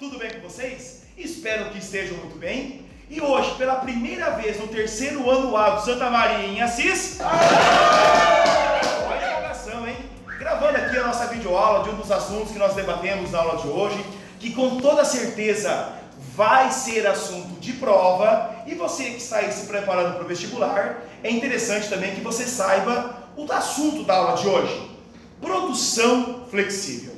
Tudo bem com vocês? Espero que estejam muito bem. E hoje, pela primeira vez no terceiro ano A do Santa Maria em Assis, olha a empolgação, hein? Gravando aqui a nossa videoaula de um dos assuntos que nós debatemos na aula de hoje, que com toda certeza vai ser assunto de prova, e você que está aí se preparando para o vestibular, é interessante também que você saiba o assunto da aula de hoje: produção flexível.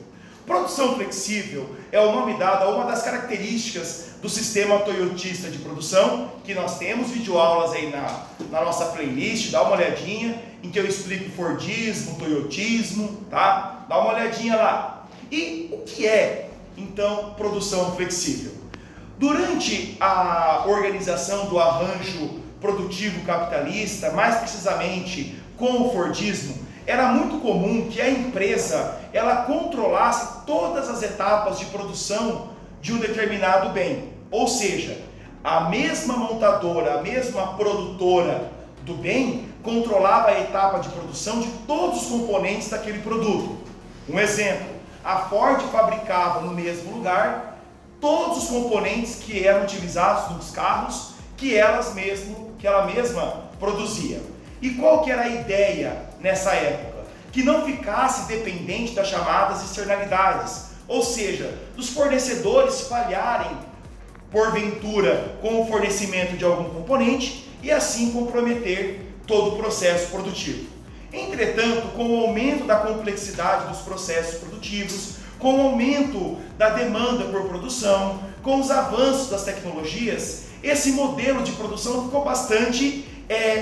Produção flexível é o nome dado a uma das características do sistema toyotista de produção, que nós temos videoaulas aí na nossa playlist. Dá uma olhadinha, em que eu explico Fordismo, Toyotismo, tá? Dá uma olhadinha lá. E o que é, então, produção flexível? Durante a organização do arranjo produtivo capitalista, mais precisamente com o Fordismo, era muito comum que a empresa ela controlasse todas as etapas de produção de um determinado bem. Ou seja, a mesma montadora, a mesma produtora do bem controlava a etapa de produção de todos os componentes daquele produto. Um exemplo, a Ford fabricava no mesmo lugar todos os componentes que eram utilizados nos carros que ela mesma produzia. E qual que era a ideia nessa época? Que não ficasse dependente das chamadas externalidades, ou seja, dos fornecedores falharem porventura com o fornecimento de algum componente e assim comprometer todo o processo produtivo. Entretanto, com o aumento da complexidade dos processos produtivos, com o aumento da demanda por produção, com os avanços das tecnologias, esse modelo de produção ficou bastante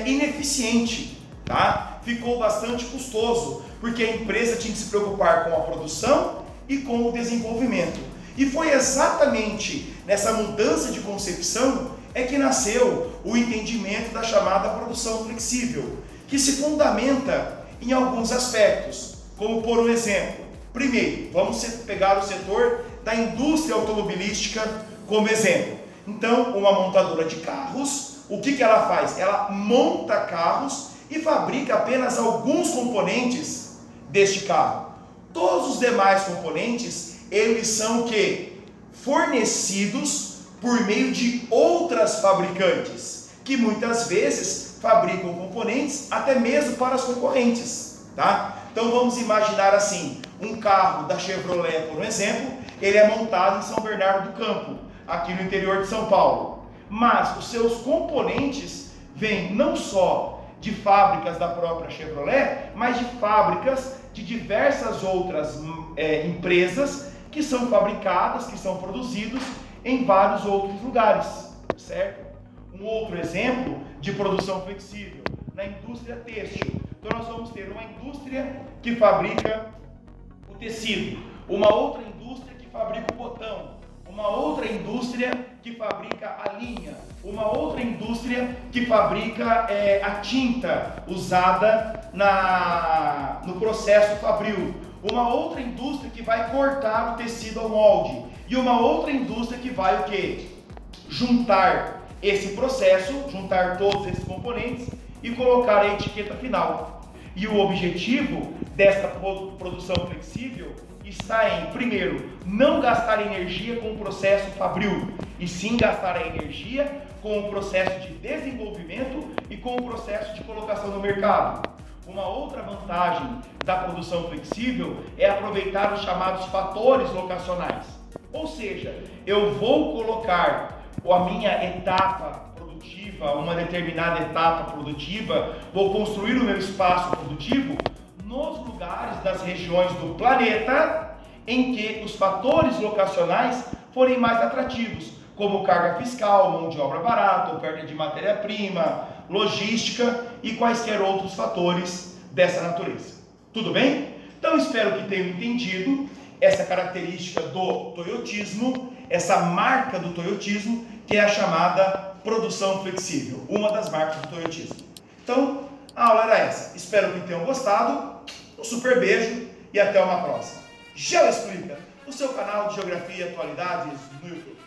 ineficiente, tá? Ficou bastante custoso, porque a empresa tinha que se preocupar com a produção e com o desenvolvimento. E foi exatamente nessa mudança de concepção que nasceu o entendimento da chamada produção flexível, que se fundamenta em alguns aspectos, como por um exemplo. Primeiro, vamos pegar o setor da indústria automobilística como exemplo. Então, uma montadora de carros, o que ela faz? Ela monta carros e fabrica apenas alguns componentes deste carro. Todos os demais componentes, eles são fornecidos por meio de outras fabricantes, que muitas vezes fabricam componentes até mesmo para os concorrentes, tá? Então vamos imaginar assim, um carro da Chevrolet, por exemplo, ele é montado em São Bernardo do Campo, aqui no interior de São Paulo. Mas os seus componentes vêm não só de fábricas da própria Chevrolet, mas de fábricas de diversas outras empresas que são fabricadas, que são produzidos em vários outros lugares, certo? Um outro exemplo de produção flexível, na indústria têxtil. Então nós vamos ter uma indústria que fabrica o tecido, uma outra indústria que fabrica o botão, uma outra indústria que fabrica a linha, uma outra indústria que fabrica a tinta usada no processo fabril, uma outra indústria que vai cortar o tecido ao molde e uma outra indústria que vai juntar esse processo, juntar todos esses componentes e colocar a etiqueta final. E o objetivo desta produção flexível está em, primeiro, não gastar energia com o processo fabril, e sim gastar a energia com o processo de desenvolvimento e com o processo de colocação no mercado. Uma outra vantagem da produção flexível é aproveitar os chamados fatores locacionais. Ou seja, eu vou colocar a minha etapa produtiva, uma determinada etapa produtiva, vou construir o meu espaço produtivo nos lugares das regiões do planeta em que os fatores locacionais forem mais atrativos, como carga fiscal, mão de obra barata, oferta de matéria-prima, logística e quaisquer outros fatores dessa natureza. Tudo bem? Então espero que tenham entendido essa característica do toyotismo, essa marca do toyotismo, que é a chamada produção flexível, uma das marcas do toyotismo. Então, a aula era essa. Espero que tenham gostado. Um super beijo e até uma próxima. Geo Explica, o seu canal de Geografia e Atualidades no YouTube.